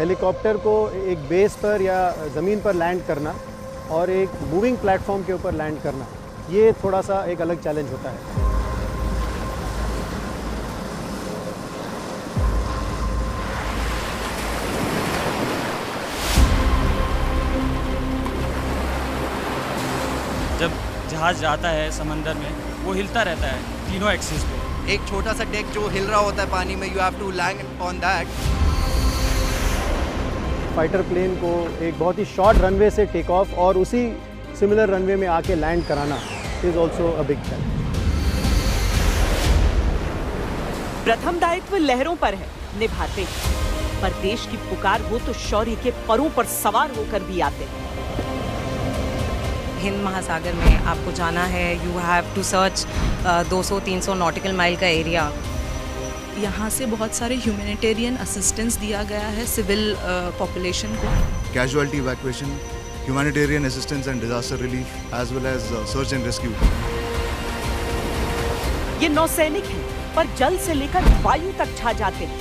Helicopter को एक base पर या ज़मीन पर लैंड करना और एक मूविंग प्लेटफॉर्म के ऊपर लैंड करना, ये थोड़ा सा एक अलग चैलेंज होता है। जब जहाज़ जाता है समंदर में, वो हिलता रहता है तीनों एक्सिस पे। एक छोटा सा डेक जो हिल रहा होता है पानी में, you have to land on that. Fighter plane को एक बहुत ही शॉर्ट रनवे से टेक ऑफ और उसी सिमिलर रनवे में आके लैंड कराना is also a big challenge. प्रथम दायित्व लहरों पर है, निभाते हैं, पर देश की पुकार हो तो शौर्य के परों पर सवार होकर भी आते हैं। हिंद महासागर में आपको जाना है, you have to search 200-300 nautical mile का एरिया। यहाँ से बहुत सारे ह्यूमैनिटेरियन असिस्टेंस दिया गया है सिविल पॉपुलेशन को। Casualty evacuation, humanitarian assistance and disaster relief as well as search and rescue. ये नौसैनिक हैं, पर जल से लेकर वायु तक छा जाते हैं।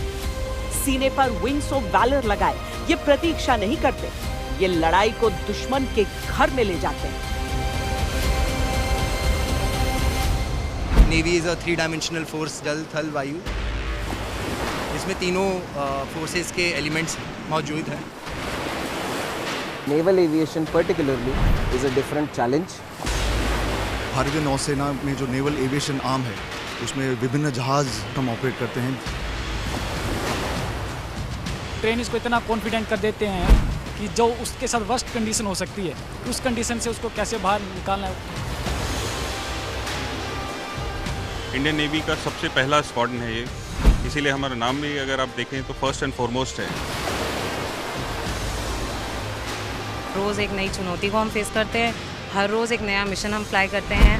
सीने पर विंग्स ऑफ वैलर लगाए ये प्रतीक्षा नहीं करते, ये लड़ाई को दुश्मन के घर में ले जाते हैं। नेवी इज अ 3-डायमेंशनल फोर्स, जल थल वायु। इसमें तीनों फोर्सेस के एलिमेंट्स मौजूद हैं। Naval aviation particularly is a different challenge. भारतीय नौसेना में जो नेवल एविएशन आर्म है, उसमें विभिन्न जहाज हम ऑपरेट करते हैं। ट्रेन इसको इतना कॉन्फिडेंट कर देते हैं कि जो उसके साथ वर्स्ट कंडीशन हो सकती है, उस कंडीशन से उसको कैसे बाहर निकालना है। इंडियन नेवी का सबसे पहला स्क्वाड्रन है ये, इसीलिए हमारा नाम भी अगर आप देखें तो फर्स्ट एंड फॉरमोस्ट है। रोज़ एक नई चुनौती को हम फेस करते हैं, हर रोज़ एक नया मिशन हम फ्लाई करते हैं।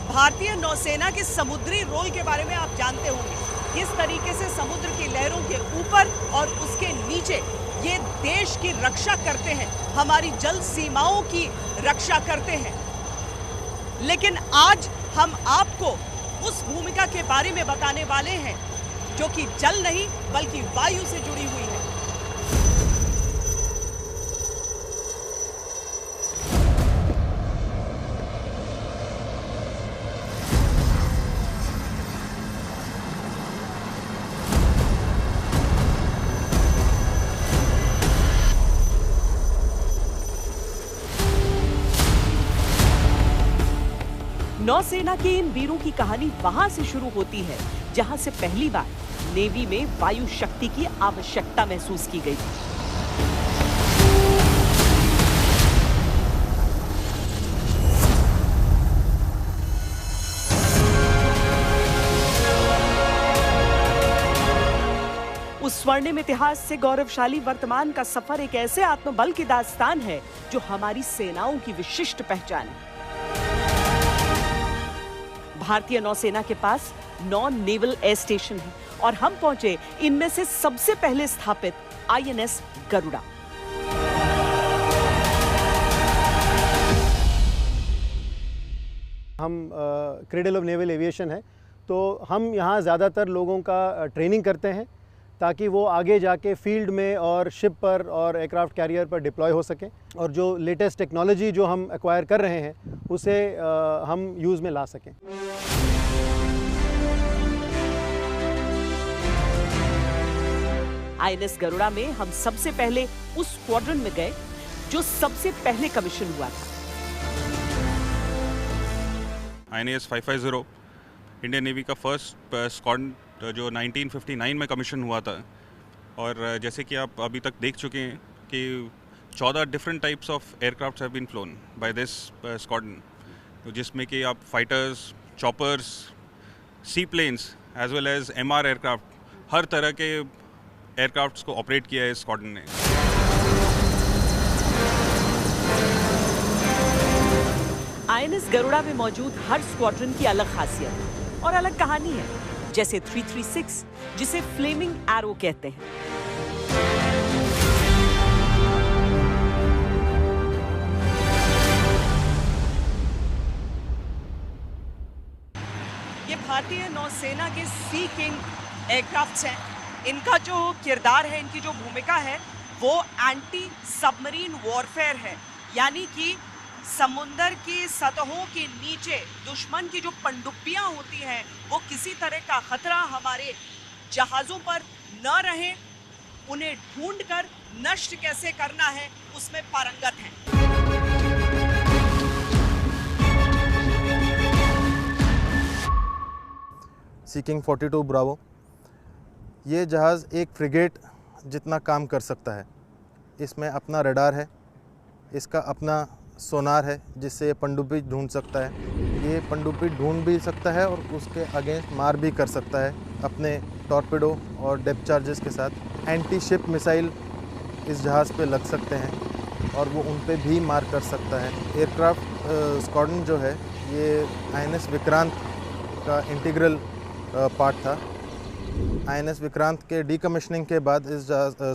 भारतीय नौसेना के समुद्री रोल के बारे में आप जानते होंगे, किस तरीके से समुद्र की लहरों के ऊपर और उसके नीचे ये देश की रक्षा करते हैं, हमारी जल सीमाओं की रक्षा करते हैं। लेकिन आज हम आपको उस भूमिका के बारे में बताने वाले हैं जो कि जल नहीं बल्कि वायु से जुड़ी हुई है। नौसेना के इन वीरों की कहानी वहां से शुरू होती है जहां से पहली बार नेवी में वायु शक्ति की आवश्यकता महसूस की गई थी। उस स्वर्णिम इतिहास से गौरवशाली वर्तमान का सफर एक ऐसे आत्मबल की दास्तान है जो हमारी सेनाओं की विशिष्ट पहचान है। भारतीय नौसेना के पास 9 नेवल एयर स्टेशन हैं और हम पहुंचे इनमें से सबसे पहले स्थापित INS गरुड़ा। हम क्रेडल ऑफ नेवल एविएशन है, तो हम यहाँ ज़्यादातर लोगों का ट्रेनिंग करते हैं ताकि वो आगे जाके फील्ड में और शिप पर और एयरक्राफ्ट कैरियर पर डिप्लॉय हो सकें, और जो लेटेस्ट टेक्नोलॉजी जो हम एक्वायर कर रहे हैं उसे हम यूज़ में ला सकें। INS गरुड़ा में हम सबसे पहले उस स्क्वाड्रन में गए जो सबसे पहले कमीशन हुआ था। INS 550 इंडियन नेवी का फर्स्ट स्क्वाड्रन जो 1959 में कमीशन हुआ था, और जैसे कि आप अभी तक देख चुके हैं कि 14 different types of aircrafts have been flown by this squadron, जिसमें कि आप fighters, choppers, sea planes as well as MR aircraft, हर तरह के एयरक्राफ्ट्स को ऑपरेट किया है इस स्क्वाड्रन ने। INS गरुड़ा में मौजूद हर स्क्वाड्रन की अलग खासियत और अलग कहानी है, जैसे 336 जिसे फ्लेमिंग एरो कहते हैं। भारतीय नौसेना के सी किंग एयरक्राफ्ट्स हैं, इनका जो किरदार है, इनकी जो भूमिका है वो एंटी सबमरीन वॉरफेयर है। यानी कि समुंदर की सतहों के नीचे दुश्मन की जो पनडुब्बियां होती हैं वो किसी तरह का खतरा हमारे जहाज़ों पर न रहे, उन्हें ढूंढकर नष्ट कैसे करना है उसमें पारंगत हैं। सी किंग 42 ब्रावो, ये जहाज़ एक फ्रिगेट जितना काम कर सकता है। इसमें अपना रडार है, इसका अपना सोनार है जिससे ये पनडुब्बी ढूंढ सकता है। ये पनडुब्बी ढूंढ भी सकता है और उसके अगेंस्ट मार भी कर सकता है अपने टॉर्पेडो और डेप्थ चार्जेस के साथ। एंटी शिप मिसाइल इस जहाज़ पे लग सकते हैं और वो उन पे भी मार कर सकता है। एयरक्राफ्ट स्क्वाड्रन जो है ये INS विक्रांत का इंटीग्रल पार्ट था। INS विक्रांत के डीकमिशनिंग के बाद इस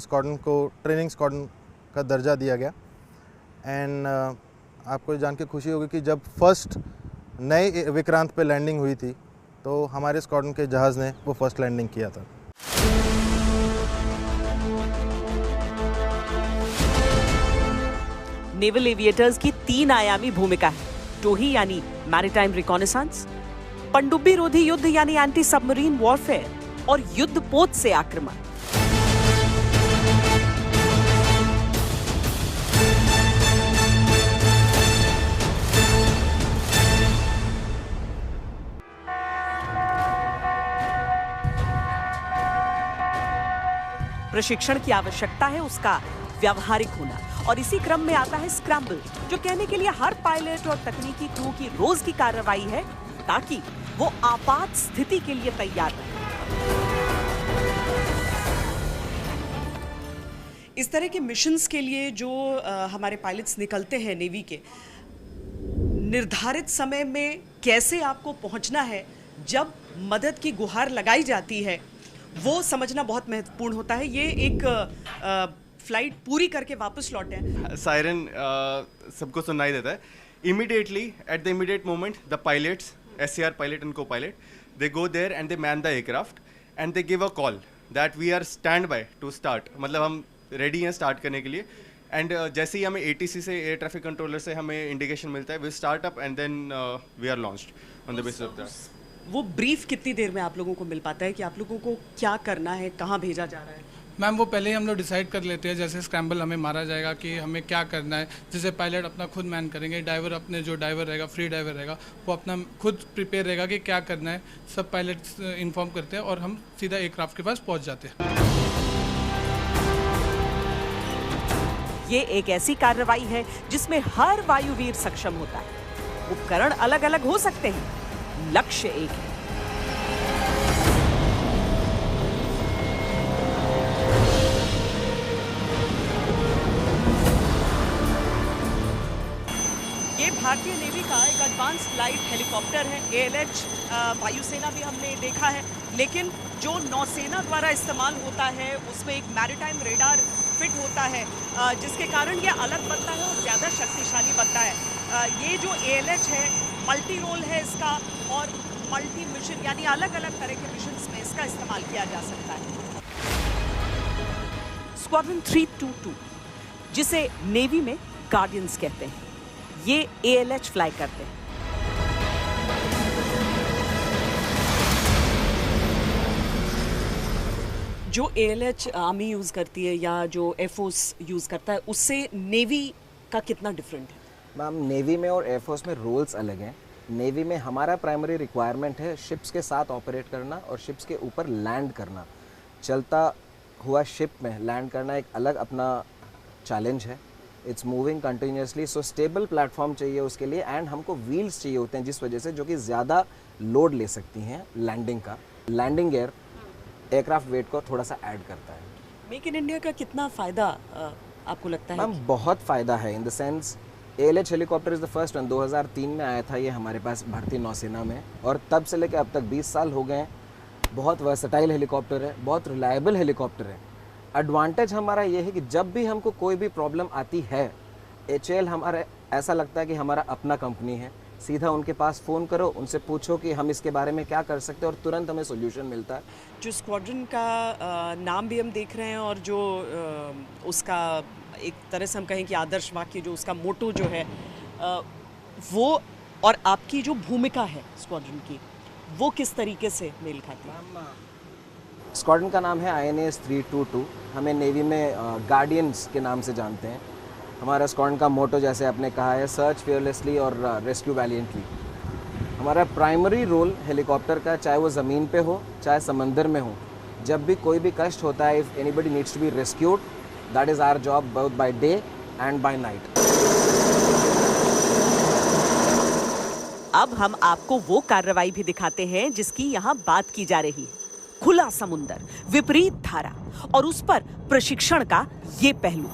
स्क्वाड्रन को ट्रेनिंग स्क्वाड्रन का दर्जा दिया गया। एंड आपको जान के खुशी होगी कि जब फर्स्ट नए विक्रांत पे लैंडिंग हुई थी तो हमारे स्क्वाड्रन के जहाज़ ने वो फर्स्ट लैंडिंग किया था। नेवल एविएटर्स की 3 आयामी भूमिका है। टोही यानी मैरीटाइम रिकॉनेसेंस, पनडुब्बी रोधी युद्ध यानी एंटी सबमरीन वॉरफेयर और युद्धपोत से आक्रमण। प्रशिक्षण की आवश्यकता है उसका व्यावहारिक होना, और इसी क्रम में आता है स्क्रैम्बल, जो कहने के लिए हर पायलट और तकनीकी क्रू की रोज की कार्रवाई है ताकि वो आपात स्थिति के लिए तैयार रहे। इस तरह के मिशंस के लिए जो हमारे पायलट्स निकलते हैं नेवी के, निर्धारित समय में कैसे आपको पहुंचना है जब मदद की गुहार लगाई जाती है वो समझना बहुत महत्वपूर्ण होता है। ये एक फ्लाइट पूरी करके वापस लौटे हैं। सायरन सबको सुनाई देता है। Immediately at the immediate moment the pilots, SCR pilot and copilot, they go there and they man the aircraft and they give a call that we are stand by to start. मतलब हम ready हैं start करने के लिए। And जैसे ही हमें ATC से, air traffic controller से हमें इंडिकेशन मिलता है, we start up and then we are launched on the basis of that. वो ब्रीफ कितनी देर में आप लोगों को मिल पाता है कि आप लोगों को क्या करना है, कहाँ भेजा जा रहा है? मैम वो पहले ही हम लोग डिसाइड कर लेते हैं, जैसे स्क्रैम्बल हमें मारा जाएगा कि हमें क्या करना है। जैसे पायलट अपना खुद मैन करेंगे, ड्राइवर अपने जो ड्राइवर रहेगा, फ्री ड्राइवर रहेगा, वो अपना खुद प्रिपेयर रहेगा कि क्या करना है। सब पायलट्स इन्फॉर्म करते हैं और हम सीधा एयरक्राफ्ट के पास पहुंच जाते हैं। ये एक ऐसी कार्रवाई है जिसमें हर वायुवीर सक्षम होता है। उपकरण अलग अलग हो सकते हैं, लक्ष्य एक है। ये भारतीय नेवी का एक एडवांस फ्लाइट हेलीकॉप्टर है। ALH वायुसेना भी हमने देखा है, लेकिन जो नौसेना द्वारा इस्तेमाल होता है उसमें एक मैरीटाइम रेडार फिट होता है, जिसके कारण ये अलग बनता है और ज़्यादा शक्तिशाली बनता है। ये जो ALH है मल्टी रोल है इसका, और मल्टी मिशन यानी अलग अलग तरह के मिशंस में इसका इस्तेमाल किया जा सकता है। स्क्वाड्रन 322, जिसे नेवी में गार्डियंस कहते हैं, ये ALH फ्लाई करते हैं। जो ALH आर्मी यूज़ करती है या जो एयरफोर्स यूज़ करता है, उससे नेवी का कितना डिफरेंट है? मैम, नेवी में और एयरफोर्स में रोल्स अलग हैं। नेवी में हमारा प्राइमरी रिक्वायरमेंट है शिप्स के साथ ऑपरेट करना और शिप्स के ऊपर लैंड करना। चलता हुआ शिप में लैंड करना एक अलग अपना चैलेंज है। It's moving continuously, so stable platform चाहिए उसके लिए, एंड हमको व्हील्स चाहिए होते हैं जिस वजह से जो कि ज़्यादा लोड ले सकती हैं लैंडिंग का। लैंडिंग गियर एयरक्राफ्ट वेट को थोड़ा सा ऐड करता है। मेक इन इंडिया का कितना फ़ायदा आपको लगता है? मैम, बहुत फ़ायदा है। In the sense ALH helicopter is the first one. 2003 में आया था ये हमारे पास भारतीय नौसेना में, और तब से लेकर अब तक 20 साल हो गए हैं। बहुत वर्सटाइल हेलीकॉप्टर है, बहुत रिलायबल हेलीकॉप्टर है। एडवांटेज हमारा ये है कि जब भी हमको कोई भी प्रॉब्लम आती है, HAL हमारा ऐसा लगता है कि हमारा अपना कंपनी है। सीधा उनके पास फ़ोन करो, उनसे पूछो कि हम इसके बारे में क्या कर सकते हैं और तुरंत हमें सोल्यूशन मिलता है। जो स्क्वाड्रन का नाम भी हम देख रहे हैं और जो उसका एक तरह से हम कहें कि आदर्श वाक्य जो उसका मोटो जो है वो और आपकी जो भूमिका है स्क्वाड्रन की वो किस तरीके से मेल खाती है? स्क्वाड्रन का नाम है INAS 322। हमें नेवी में गार्डियंस के नाम से जानते हैं। हमारा स्क्वाड्रन का मोटो जैसे आपने कहा है, सर्च फियरलेसली और रेस्क्यू वैलियंटली। हमारा प्राइमरी रोल हेलीकॉप्टर का, चाहे वो ज़मीन पे हो चाहे समंदर में हो, जब भी कोई भी कष्ट होता है, if anybody needs to be rescued, that is our job both by day and by night. अब हम आपको वो कार्रवाई भी दिखाते हैं जिसकी यहाँ बात की जा रही है। खुला समुंदर, विपरीत धारा और उस पर प्रशिक्षण का ये पहलू।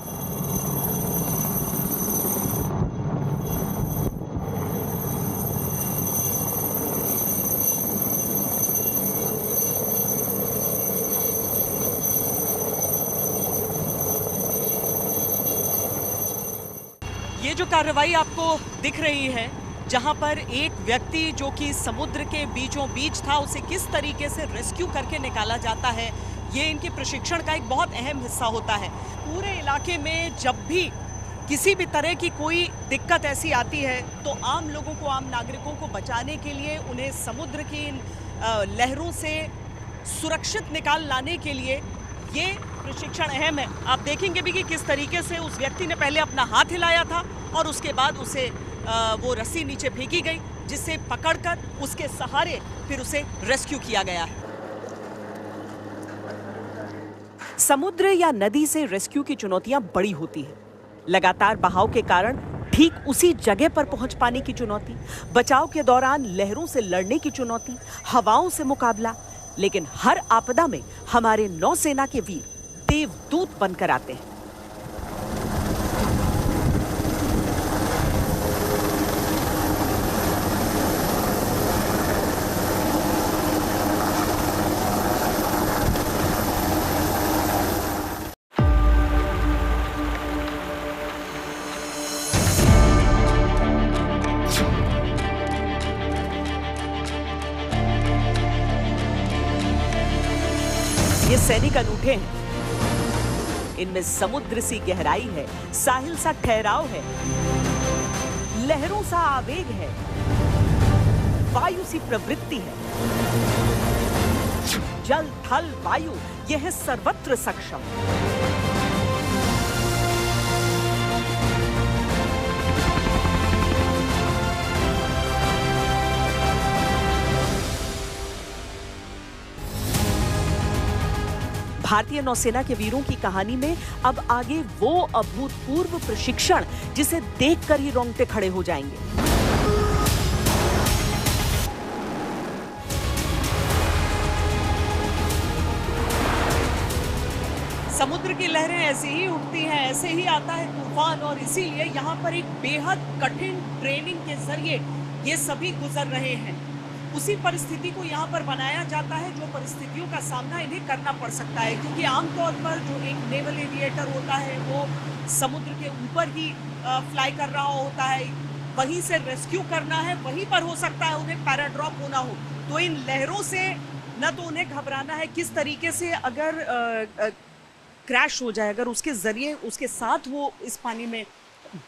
ये जो कार्रवाई आपको दिख रही है, जहां पर एक व्यक्ति जो कि समुद्र के बीचों बीच था, उसे किस तरीके से रेस्क्यू करके निकाला जाता है, ये इनके प्रशिक्षण का एक बहुत अहम हिस्सा होता है। पूरे इलाके में जब भी किसी भी तरह की कोई दिक्कत ऐसी आती है तो आम लोगों को, आम नागरिकों को बचाने के लिए, उन्हें समुद्र की इन लहरों से सुरक्षित निकाल लाने के लिए ये प्रशिक्षण अहम है। आप देखेंगे भी कि किस तरीके से उस व्यक्ति ने पहले अपना हाथ हिलाया था और उसके बाद उसे वो रस्सी नीचे फेंकी गई, जिससे पकड़कर उसके सहारे फिर उसे रेस्क्यू किया गया है। समुद्र या नदी से रेस्क्यू की चुनौतियां बड़ी होती है। लगातार बहाव के कारण ठीक उसी जगह पर पहुंच पाने की चुनौती, बचाव के दौरान लहरों से लड़ने की चुनौती, हवाओं से मुकाबला। लेकिन हर आपदा में हमारे नौसेना के वीर देवदूत बनकर आते हैं। ये सैनिक अनूठे हैं। इनमें समुद्र सी गहराई है, साहिल सा ठहराव है, लहरों सा आवेग है, वायु सी प्रवृत्ति है। जल थल वायु, यह है सर्वत्र सक्षम। भारतीय नौसेना के वीरों की कहानी में अब आगे वो अभूतपूर्व प्रशिक्षण जिसे देखकर ही रोंगटे खड़े हो जाएंगे। समुद्र की लहरें ऐसे ही उठती हैं, ऐसे ही आता है तूफान, और इसीलिए यहाँ पर एक बेहद कठिन ट्रेनिंग के जरिए ये सभी गुजर रहे हैं। उसी परिस्थिति को यहाँ पर बनाया जाता है जो परिस्थितियों का सामना इन्हें करना पड़ सकता है, क्योंकि आमतौर पर जो एक नेवल एविएटर होता है वो समुद्र के ऊपर ही फ्लाई कर रहा होता है, वहीं से रेस्क्यू करना है, वहीं पर हो सकता है उन्हें पैराड्रॉप होना हो। तो इन लहरों से न तो उन्हें घबराना है, किस तरीके से अगर क्रैश हो जाए, अगर उसके ज़रिए उसके साथ वो इस पानी में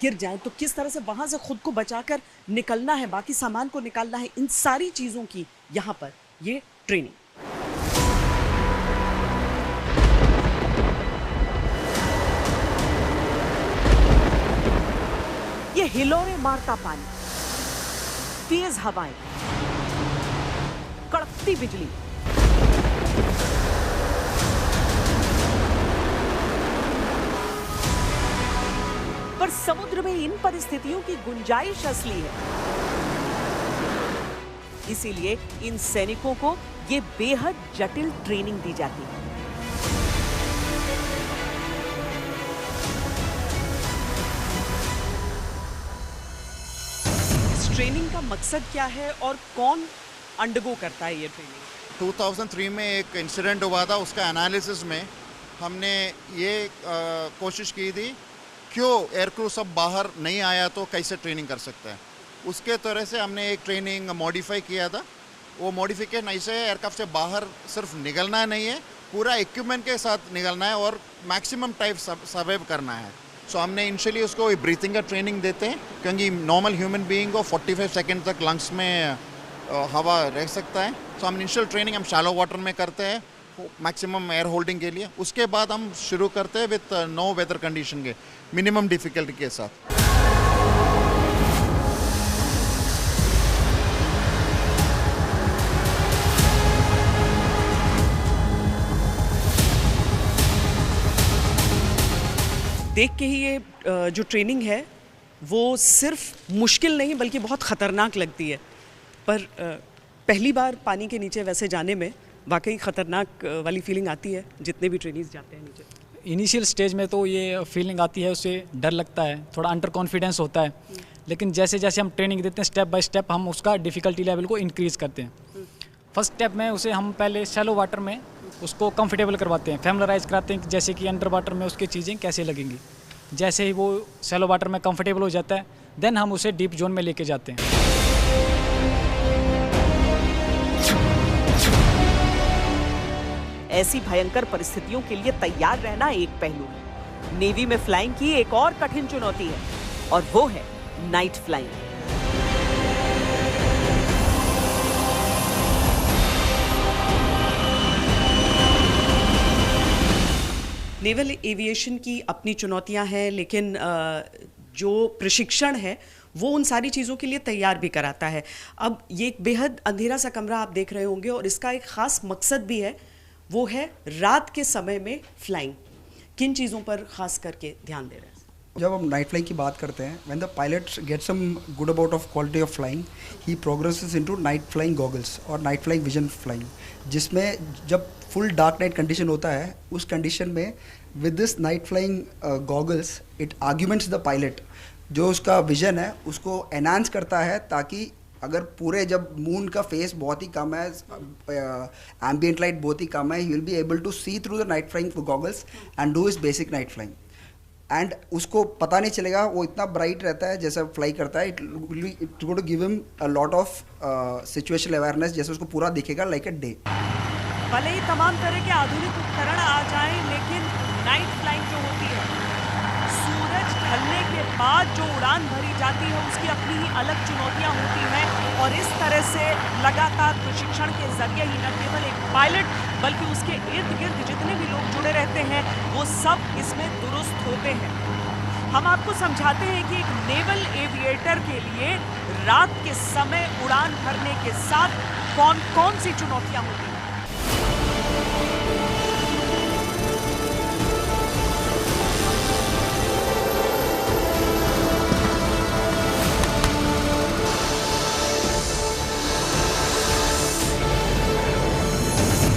गिर जाए तो किस तरह से वहाँ से खुद को बचाकर निकलना है, बाकी सामान को निकालना है, इन सारी चीज़ों की यहाँ पर ये ट्रेनिंग। ये हिलोरे मारता पानी, तेज हवाएं, कड़कती बिजली, पर समुद्र में इन परिस्थितियों की गुंजाइश असली है। इसीलिए इन सैनिकों को ये बेहद जटिल ट्रेनिंग दी जाती है। इस ट्रेनिंग का मकसद क्या है और कौन अंडरगो करता है ये ट्रेनिंग? 2003 में एक इंसिडेंट हुआ था, उसका एनालिसिस में हमने ये कोशिश की थी क्यों एयरक्रू सब बाहर नहीं आया तो कैसे ट्रेनिंग कर सकते हैं। उसके तरह से हमने एक ट्रेनिंग मॉडिफाई किया था। वो मॉडिफिकेशन ऐसे है, एयरक्राफ्ट से बाहर सिर्फ निकलना नहीं है, पूरा इक्विपमेंट के साथ निकलना है और मैक्सिमम टाइम सर्वाइव करना है। सो हमने इनिशियली उसको ब्रीथिंग का ट्रेनिंग देते हैं, क्योंकि नॉर्मल ह्यूमन बीइंग को 45 सेकेंड तक लंग्स में हवा रह सकता है। सो हम इनिशियल ट्रेनिंग हम शैलो वाटर में करते हैं मैक्सिमम एयर होल्डिंग के लिए। उसके बाद हम शुरू करते हैं विथ नो वेदर कंडीशन के मिनिमम डिफिकल्टी के साथ। देख के ही ये जो ट्रेनिंग है वो सिर्फ मुश्किल नहीं बल्कि बहुत ख़तरनाक लगती है, पर पहली बार पानी के नीचे वैसे जाने में वाकई ख़तरनाक वाली फीलिंग आती है जितने भी ट्रेनिंग्स जाते हैं नीचे। इनिशियल स्टेज में तो ये फीलिंग आती है, उससे डर लगता है, थोड़ा अंडर कॉन्फिडेंस होता है, लेकिन जैसे जैसे हम ट्रेनिंग देते हैं स्टेप बाय स्टेप हम उसका डिफ़िकल्टी लेवल को इंक्रीज़ करते हैं। फर्स्ट स्टेप में उसे हम पहले शैलो वाटर में उसको कंफर्टेबल करवाते हैं, फैमिलराइज कराते हैं कि जैसे कि अंडर वाटर में उसकी चीज़ें कैसे लगेंगी। जैसे ही वो शैलो वाटर में कंफर्टेबल हो जाता है देन हम उसे डीप जोन में लेके जाते हैं। ऐसी भयंकर परिस्थितियों के लिए तैयार रहना एक पहलू है, नेवी में फ्लाइंग की एक और कठिन चुनौती है और वो है नाइट फ्लाइंग। नेवल एविएशन की अपनी चुनौतियां हैं, लेकिन जो प्रशिक्षण है वो उन सारी चीज़ों के लिए तैयार भी कराता है। अब ये एक बेहद अंधेरा सा कमरा आप देख रहे होंगे और इसका एक ख़ास मकसद भी है, वो है रात के समय में फ्लाइंग। किन चीज़ों पर ख़ास करके ध्यान दे रहे हैं? जब हम नाइट फ्लाइंग की बात करते हैं, when the pilot get some good about of quality of flying, he progresses into night flying goggles और नाइट फ्लाइंग विजन फ्लाइंग, जिसमें जब फुल डार्क नाइट कंडीशन होता है उस कंडीशन में with this night flying goggles it arguments the pilot, जो उसका vision है उसको एनहांस करता है, ताकि अगर पूरे जब मून का फेस बहुत ही कम है, एम्बिएंट लाइट बहुत ही कम है, he will be able to see through the night flying goggles and do his basic night flying. And उसको पता नहीं चलेगा, वो इतना ब्राइट रहता है जैसे फ्लाई करता है, it going to give him a lot of situational awareness, जैसे उसको पूरा दिखेगा लाइक अ डे। भले ही तमाम तरह के आधुनिक उपकरण आ जाएं, लेकिन नाइट फ्लाइंग जो होती है, सूरज ढलने के बाद जो उड़ान भरी जाती है उसकी अपनी ही अलग चुनौतियां होती हैं और इस तरह से लगातार प्रशिक्षण के जरिए ही न केवल एक पायलट बल्कि उसके इर्द गिर्द जितने भी लोग जुड़े रहते हैं वो सब इसमें दुरुस्त होते हैं। हम आपको समझाते हैं कि एक नेवल एविएटर के लिए रात के समय उड़ान भरने के साथ कौन कौन सी चुनौतियां होती हैं।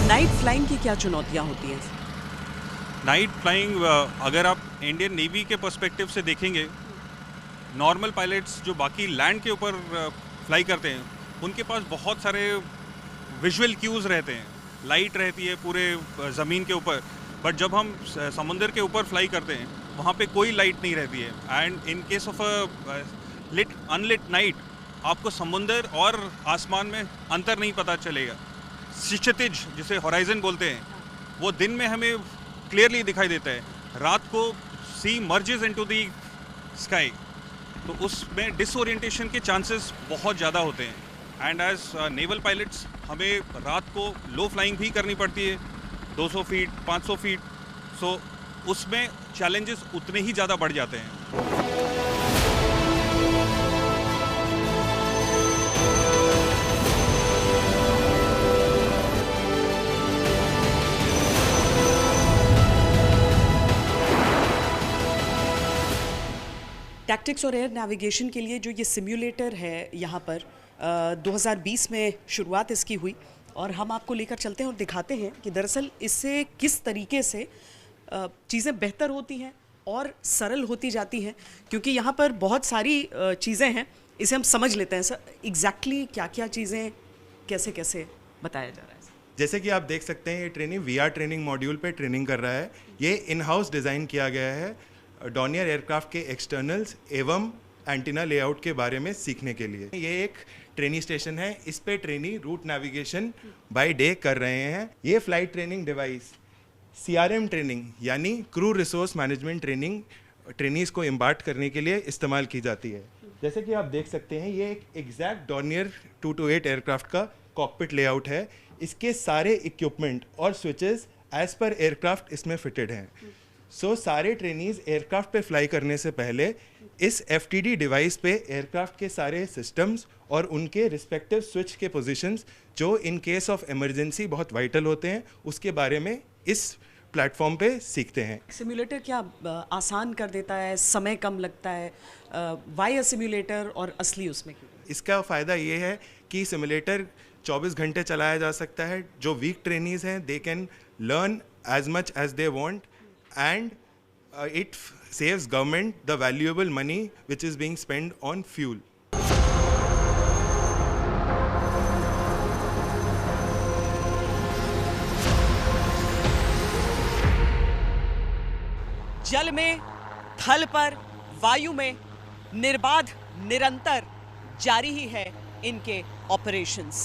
नाइट फ्लाइंग की क्या चुनौतियां होती हैं? नाइट फ्लाइंग अगर आप इंडियन नेवी के पर्सपेक्टिव से देखेंगे, नॉर्मल पायलट्स जो बाकी लैंड के ऊपर फ्लाई करते हैं उनके पास बहुत सारे विजुअल क्यूज़ रहते हैं, लाइट रहती है पूरे ज़मीन के ऊपर, बट जब हम समुंदर के ऊपर फ्लाई करते हैं वहाँ पे कोई लाइट नहीं रहती है। And in case of a lit unlit night आपको समुंदर और आसमान में अंतर नहीं पता चलेगा। क्षितिज जिसे होराइजन बोलते हैं वो दिन में हमें क्लियरली दिखाई देता है, रात को सी मर्जेस इनटू द स्काई, तो उसमें डिसओरिएंटेशन के चांसेस बहुत ज़्यादा होते हैं। एंड एज नेवल पायलट्स हमें रात को लो फ्लाइंग भी करनी पड़ती है, 200 फीट 500 फीट, सो उसमें चैलेंजेस उतने ही ज़्यादा बढ़ जाते हैं। टैक्टिक्स और एयर नेविगेशन के लिए जो ये सिम्युलेटर है यहाँ पर 2020 में शुरुआत इसकी हुई और हम आपको लेकर चलते हैं और दिखाते हैं कि दरअसल इससे किस तरीके से चीज़ें बेहतर होती हैं और सरल होती जाती हैं, क्योंकि यहाँ पर बहुत सारी चीज़ें हैं। इसे हम समझ लेते हैं सर, एग्जैक्टली क्या क्या चीज़ें कैसे कैसे बताया जा रहा है। जैसे कि आप देख सकते हैं ये ट्रेनिंग VR ट्रेनिंग मॉड्यूल पे ट्रेनिंग कर रहा है। ये इन हाउस डिज़ाइन किया गया है डॉर्नियर एयरक्राफ्ट के एक्सटर्नल्स एवं एंटीना लेआउट के बारे में सीखने के लिए। ये एक ट्रेनी स्टेशन है, इस पे trainee route navigation by day कर रहे हैं। ये flight training device CRM training यानी crew resource management training trainees को इम्पार्ट करने के लिए इस्तेमाल की जाती है। जैसे कि आप देख सकते हैं, ये एक एग्जैक्ट डॉर्नियर 228 एयरक्राफ्ट का कॉकपिट लेआउट है। इसके सारे इक्विपमेंट और स्विचेस एज पर एयरक्राफ्ट इसमें फिटेड हैं। सो सारे ट्रेनीज एयरक्राफ्ट पे फ्लाई करने से पहले इस FTD डिवाइस पे एयरक्राफ्ट के सारे सिस्टम्स और उनके रिस्पेक्टिव स्विच के पोजीशंस जो इन केस ऑफ इमरजेंसी बहुत वाइटल होते हैं, उसके बारे में इस प्लेटफॉर्म पे सीखते हैं। सिम्युलेटर क्या आसान कर देता है, समय कम लगता है? वाई अ सिम्युलेटर और असली उसमें क्यों? इसका फ़ायदा ये है कि सिमुलेटर 24 घंटे चलाया जा सकता है। जो वीक ट्रेनीज हैं they can learn as much as they want and it saves government the valuable money which is being spend on fuel. जल में, थल पर, वायु में निर्बाध निरंतर जारी ही है इनके ऑपरेशंस।